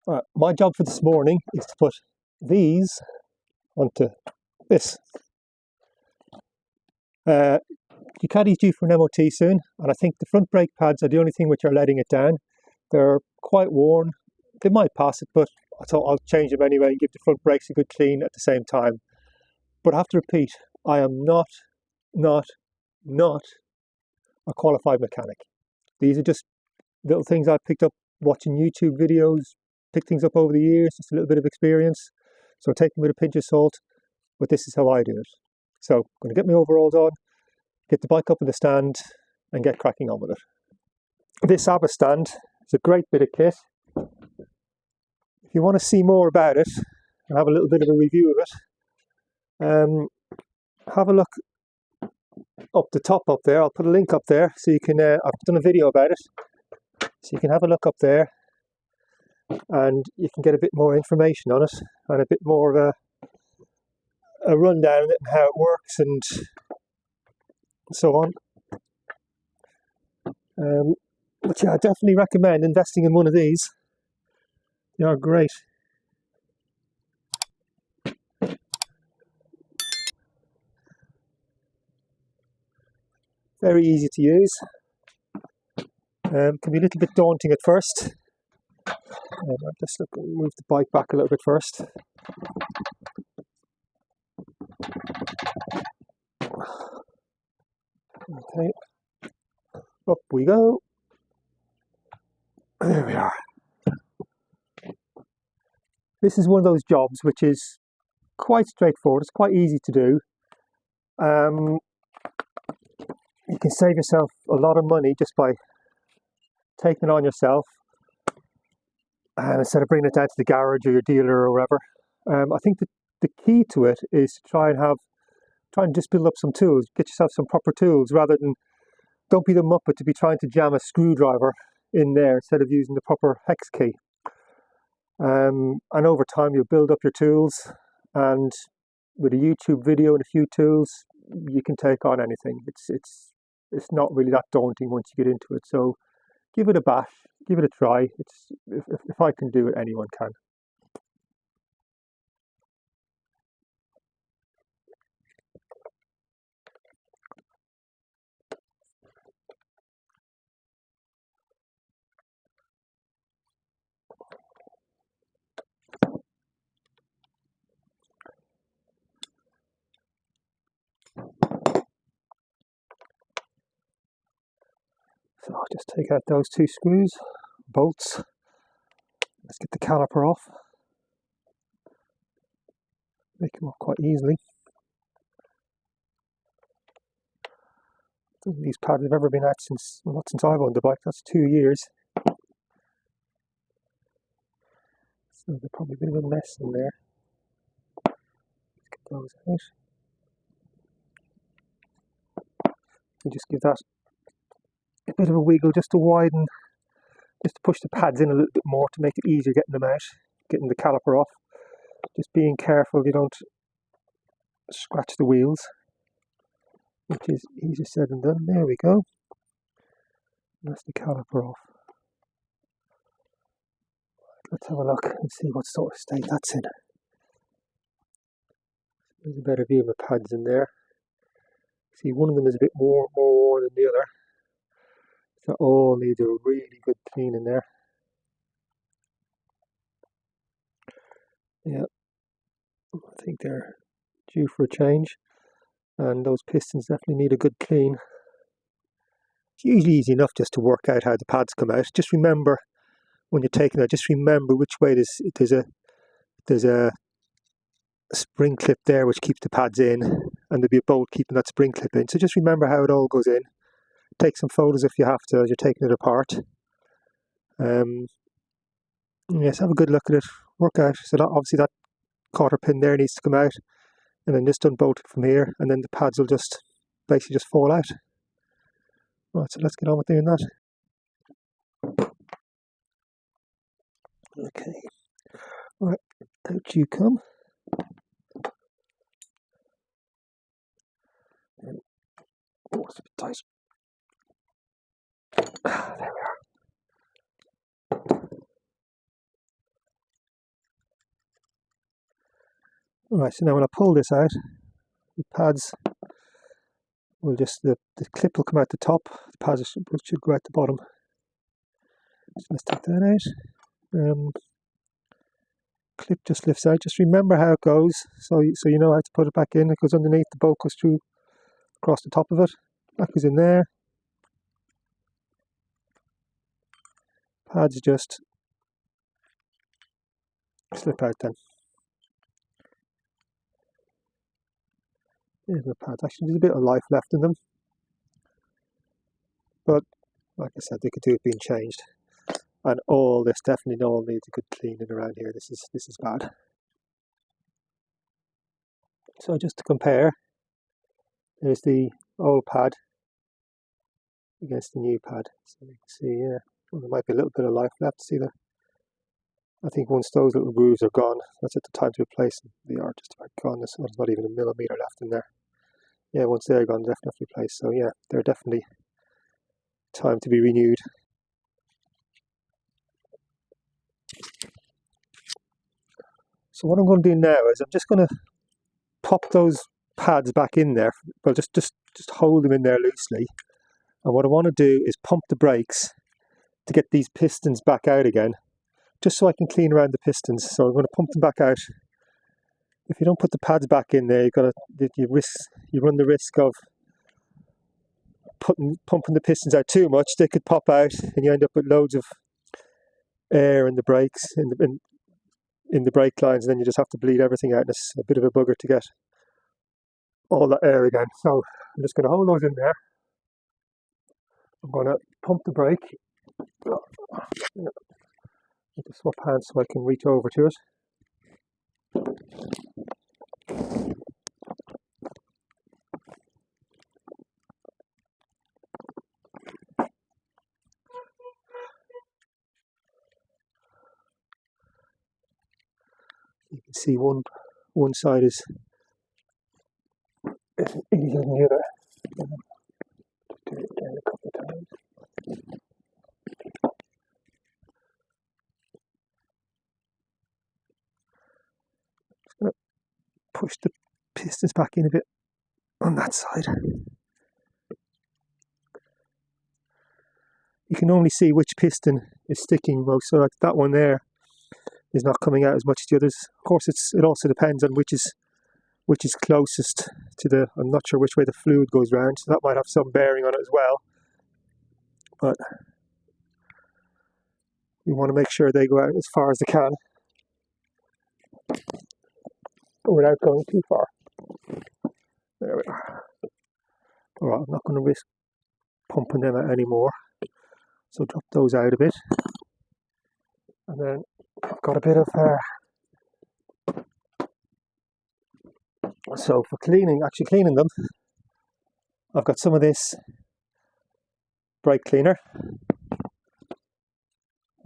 My job for this morning is to put these onto this. Ducati's due for an MOT soon, and I think the front brake pads are the only thing which are letting it down. They're quite worn. They might pass it, but I thought I'll change them anyway and give the front brakes a good clean at the same time. But I have to repeat, I am not a qualified mechanic. These are just little things I've picked up watching YouTube videos, picked things up over the years, just a little bit of experience. So take them with a pinch of salt, but this is how I do it. So I'm going to get my overalls on, get the bike up in the stand and get cracking on with it. This Abba stand is a great bit of kit. If you want to see more about it and have a little bit of a review of it, have a look up the top up there. I'll put a link up there so you can, I've done a video about it, so you can have a look up there and you can get a bit more information on it and a bit more of a rundown of it and how it works and so on. But yeah, I definitely recommend investing in one of these. They are great. Very easy to use. Can be a little bit daunting at first. Just move the bike back a little bit first. Okay, up we go. There we are. This is one of those jobs which is quite straightforward. It's quite easy to do. You can save yourself a lot of money just by taking it on yourself, and instead of bringing it down to the garage or your dealer or wherever. I think that the key to it is to try and just build up some tools, get yourself some proper tools, rather than, don't be the muppet to be trying to jam a screwdriver in there instead of using the proper hex key. And over time you'll build up your tools, and with a YouTube video and a few tools you can take on anything. It's not really that daunting once you get into it, so give it a bash, give it a try. If I can do it, anyone can. So I'll just take out those two screws, bolts. Let's get the caliper off. They come off quite easily. I don't think these pads have ever been out since, well, not since I've owned the bike, that's 2 years. So there's probably a bit of a mess in there. Let's get those out. You just give that a bit of a wiggle just to widen, just to push the pads in a little bit more to make it easier getting them out, getting the caliper off. Just being careful you don't scratch the wheels, which is easier said than done. There we go. That's the caliper off. Let's have a look and see what sort of state that's in. There's a better view of the pads in there. See, one of them is a bit more worn than the other. So all needs a really good clean in there. Yeah, I think they're due for a change, and those pistons definitely need a good clean. It's usually easy enough just to work out how the pads come out. Just remember when you're taking it, just remember which way there's a spring clip there which keeps the pads in, and there'll be a bolt keeping that spring clip in. So just remember how it all goes in. Take some photos if you have to as you're taking it apart. Yes, have a good look at it, work out. So that, obviously that cotter pin there needs to come out, and then just unbolt it from here, and then the pads will just basically just fall out. Right, so let's get on with doing that. Okay, right, out you come. Oh, it's a bit tight. There we are. Right, so now when I pull this out, the pads will just, the clip will come out the top, the pads should go out the bottom. So let's take that out. Clip just lifts out. Just remember how it goes, so you know how to put it back in. It goes underneath, the bolt goes through across the top of it. That goes in there. Pads just slip out then. There's the pads. Actually, there's a bit of life left in them, but like I said, they could do with being changed. And all this definitely all needs a good cleaning around here. This is bad. So just to compare, there's the old pad against the new pad. So you can see, yeah, well, there might be a little bit of life left. See there? I think once those little grooves are gone, that's at the time to replace them. They are just about gone. There's not even a millimetre left in there. Yeah, once they're gone, definitely replaced. So yeah, they're definitely time to be renewed. So what I'm going to do now is I'm just going to pop those pads back in there. Well, just hold them in there loosely. And what I want to do is pump the brakes to get these pistons back out again, just so I can clean around the pistons. So I'm going to pump them back out. If you don't put the pads back in there, you run the risk of pumping the pistons out too much. They could pop out, and you end up with loads of air in the brakes, in the brake lines, and then you just have to bleed everything out. And it's a bit of a bugger to get all that air again. So I'm just going to hold those in there. I'm going to pump the brake. Need to swap hands so I can reach over to it. You can see one side is easier than the other. Do it again a couple of times. Just going to push the pistons back in a bit on that side. You can only see which piston is sticking most. So like that one there is not coming out as much as the others. Of course, it also depends on which is closest to the. I'm not sure which way the fluid goes round, so that might have some bearing on it as well. But you want to make sure they go out as far as they can, without going too far. There we are. Alright, I'm not going to risk pumping them out anymore. So drop those out a bit. And then I've got a bit of so for actually cleaning them, I've got some of this brake cleaner.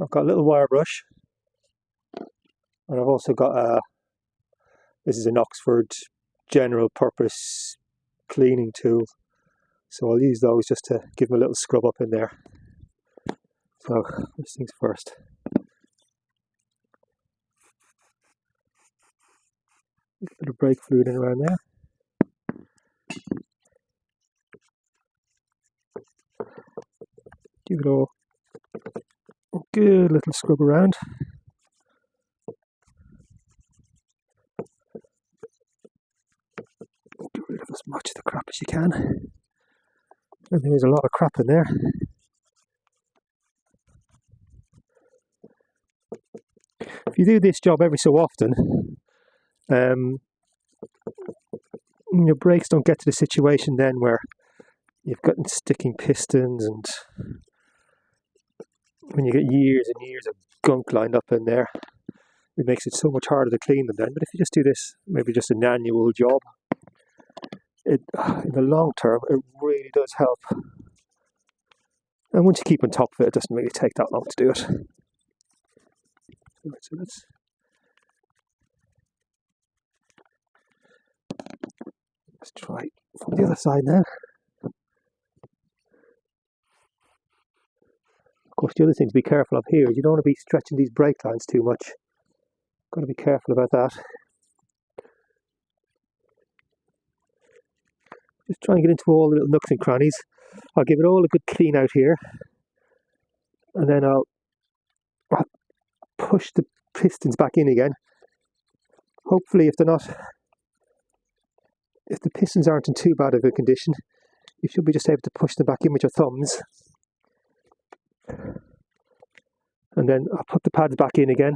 I've got a little wire brush. And I've also got this is an Oxford general purpose cleaning tool. So I'll use those just to give them a little scrub up in there. So first things first. A bit of brake fluid in around there. Give it all a good little scrub around. Get rid of as much of the crap as you can. And there is a lot of crap in there. If you do this job every so often, your brakes don't get to the situation then where you've got sticking pistons, and when you get years and years of gunk lined up in there, it makes it so much harder to clean them then. But if you just do this, maybe just an annual job, in the long term, it really does help. And once you keep on top of it, it doesn't really take that long to do it. So let's try from the other side now. Of course, the other thing to be careful of here is you don't want to be stretching these brake lines too much. Got to be careful about that. Just try and get into all the little nooks and crannies. I'll give it all a good clean out here, and then I'll push the pistons back in again. Hopefully, if the pistons aren't in too bad of a condition, you should be just able to push them back in with your thumbs. And then I'll put the pads back in again,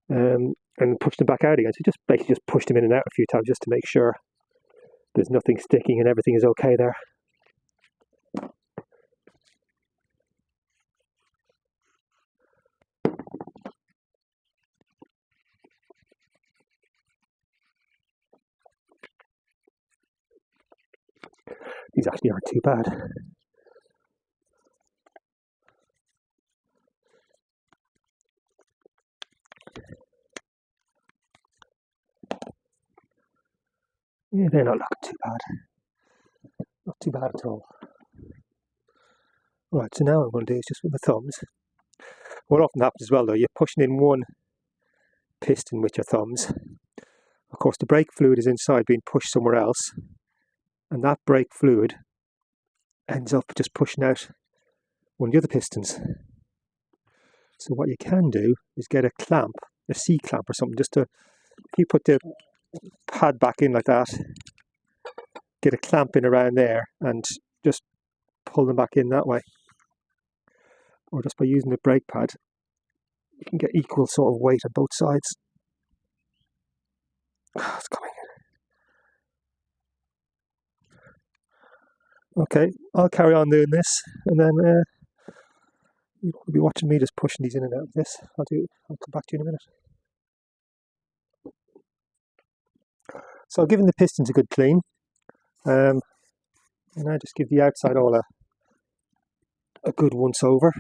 and push them back out again. So basically just push them in and out a few times just to make sure there's nothing sticking and everything is okay there. These actually aren't too bad. Yeah, they're not looking too bad. Not too bad at all. Right, so now what I'm going to do is just with the thumbs. What often happens as well though, you're pushing in one piston with your thumbs. Of course the brake fluid is inside being pushed somewhere else, and that brake fluid ends up just pushing out one of the other pistons. So what you can do is get a clamp, a C-clamp or something, just to, if you put the pad back in like that, get a clamp in around there and just pull them back in that way. Or just by using the brake pad, you can get equal sort of weight on both sides. Oh, it's coming. Okay, I'll carry on doing this, and then you'll be watching me just pushing these in and out of this. I'll come back to you in a minute. So giving the pistons a good clean, and I just give the outside all a good once over.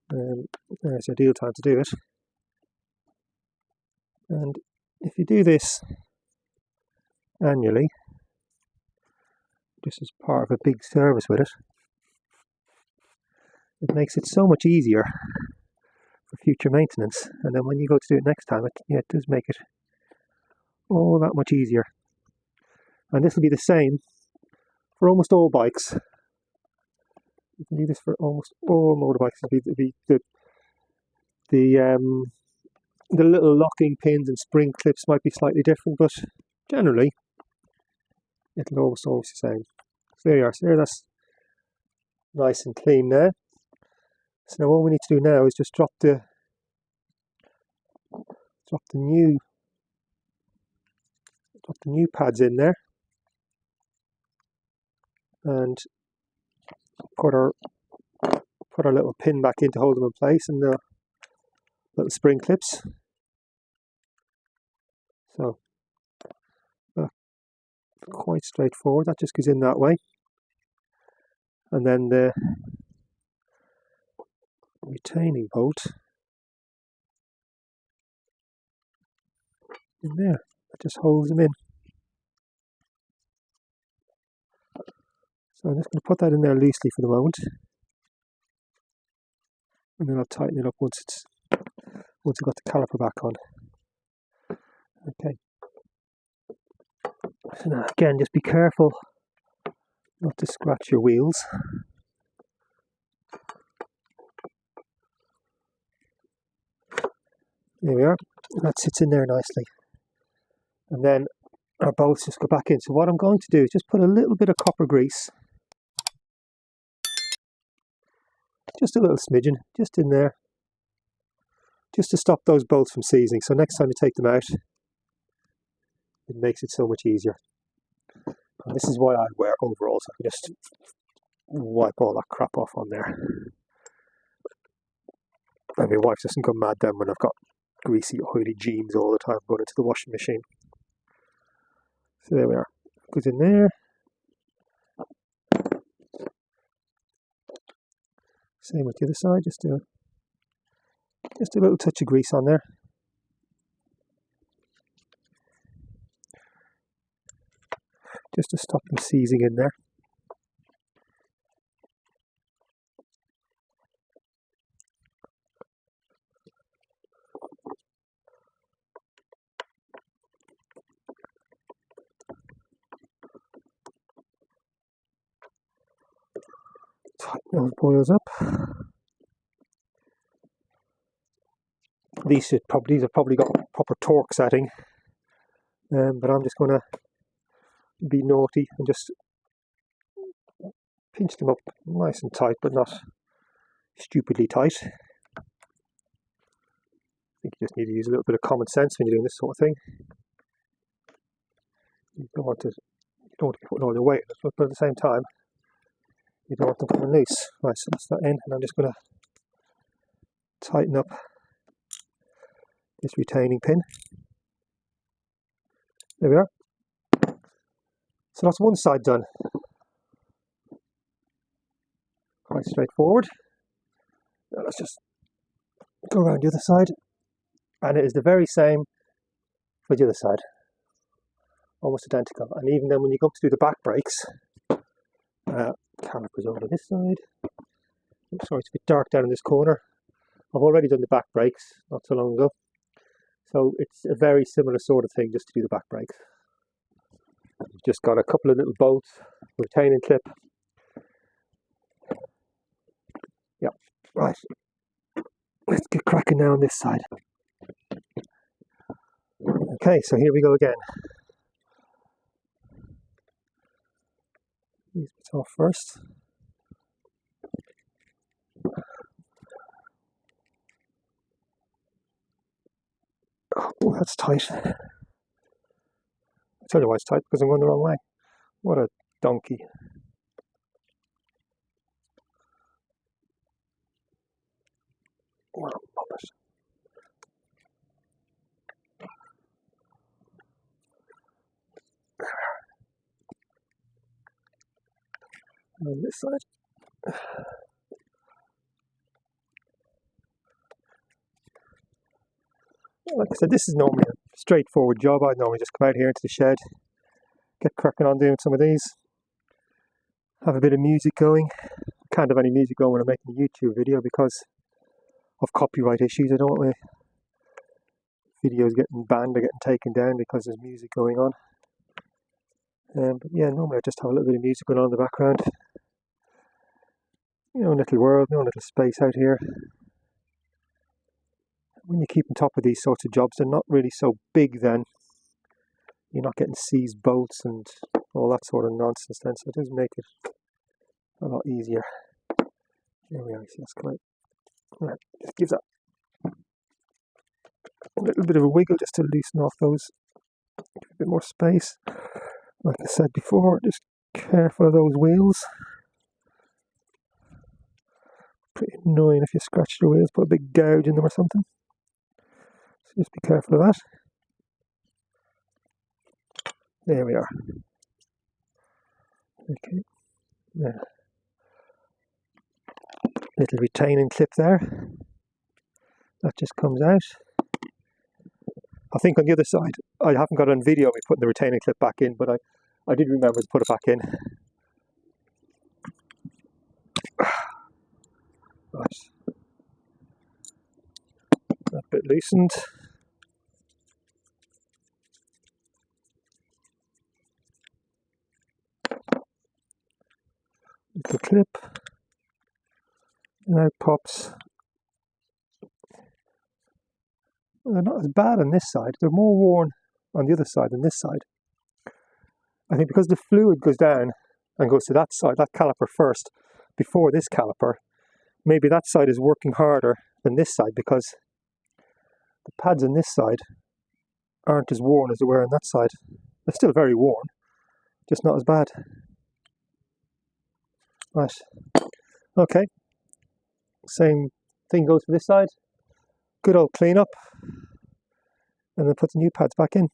There's the ideal time to do it. And if you do this annually, just as part of a big service with it, it makes it so much easier for future maintenance. And then when you go to do it next time, it does make it all that much easier. And this will be the same for almost all bikes. You can do this for almost all motorbikes. It'll be the little locking pins and spring clips might be slightly different, but generally it'll almost always the same. So there you are. So there, that's nice and clean now. So now all we need to do now is just drop the new pads in there and put our little pin back in to hold them in place, and the little spring clips. So quite straightforward. That just goes in that way, and then the retaining bolt in there, that just holds them in. So I'm just going to put that in there loosely for the moment, and then I'll tighten it up once I've got the caliper back on. Okay. So now again, just be careful not to scratch your wheels. There we are. That sits in there nicely. And then our bolts just go back in. So what I'm going to do is just put a little bit of copper grease, just a little smidgen, just in there, just to stop those bolts from seizing. So next time you take them out, it makes it so much easier. And this is why I wear overalls. I can just wipe all that crap off on there. And my wife doesn't go mad then when I've got greasy, oily jeans all the time going into the washing machine. So there we are. Goes in there. Same with the other side. Just a little touch of grease on there. Just to stop them seizing in there. Tighten those boils up. These have probably got a proper torque setting, but I'm just going to be naughty and just pinch them up nice and tight, but not stupidly tight. I think you just need to use a little bit of common sense when you're doing this sort of thing. You don't want to be putting all your weight in it, but at the same time, you don't want them coming loose. Right, so that's that in, and I'm just going to tighten up this retaining pin. There we are. So that's one side done. Quite straightforward. Now let's just go around the other side, and it is the very same for the other side. Almost identical. And even then when you go up to do the back brakes, calipers over this side. I'm sorry, it's a bit dark down in this corner. I've already done the back brakes not so long ago. So it's a very similar sort of thing just to do the back brakes. You've just got a couple of little bolts, retaining clip. Yeah, right. Let's get cracking now on this side. Okay, so here we go again. These bits off first. Oh, that's tight. I tell you why it's tight, because I'm going the wrong way. What a donkey. Well, pop it. On this side. Like I said, this is normally a straightforward job. I'd normally just come out here into the shed, get cracking on doing some of these, have a bit of music going. Can't have any music going when I'm making a YouTube video because of copyright issues. I don't want my videos getting banned or getting taken down because there's music going on. But yeah, normally I just have a little bit of music going on in the background. You know, little world, no little space out here. When you keep on top of these sorts of jobs, they're not really so big then. You're not getting seized bolts and all that sort of nonsense then, so it does make it a lot easier. There we are, see that's come out. Right, just gives that a little bit of a wiggle just to loosen off those, give a bit more space. Like I said before, just careful of those wheels. Pretty annoying if you scratch your wheels, put a big gouge in them or something. So just be careful of that. There we are. Okay. Yeah. Little retaining clip there. That just comes out. I think on the other side, I haven't got on video me putting the retaining clip back in, but I did remember to put it back in. Right. That bit loosened. Little clip. And out pops. Well, they're not as bad on this side. They're more worn on the other side than this side. I think because the fluid goes down and goes to that side, that caliper first, before this caliper, maybe that side is working harder than this side because the pads on this side aren't as worn as they were on that side. They're still very worn, just not as bad. Right, okay, same thing goes for this side. Good old clean up, and then put the new pads back in.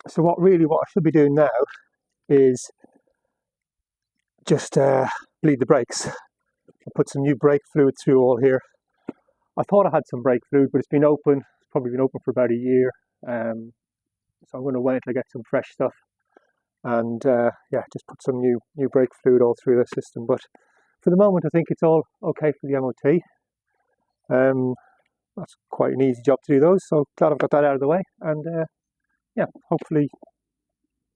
So what I should be doing now is just bleed the brakes. I put some new brake fluid through all here. I thought I had some brake fluid, but it's been open. It's probably been open for about a year. So I'm going to wait until I get some fresh stuff, and yeah, just put some new brake fluid all through the system. But for the moment, I think it's all okay for the MOT. That's quite an easy job to do those, so glad I've got that out of the way. And yeah, hopefully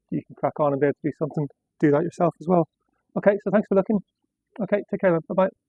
you can crack on and be able to do that yourself as well. Okay, so thanks for looking. Okay, take care then. Bye bye.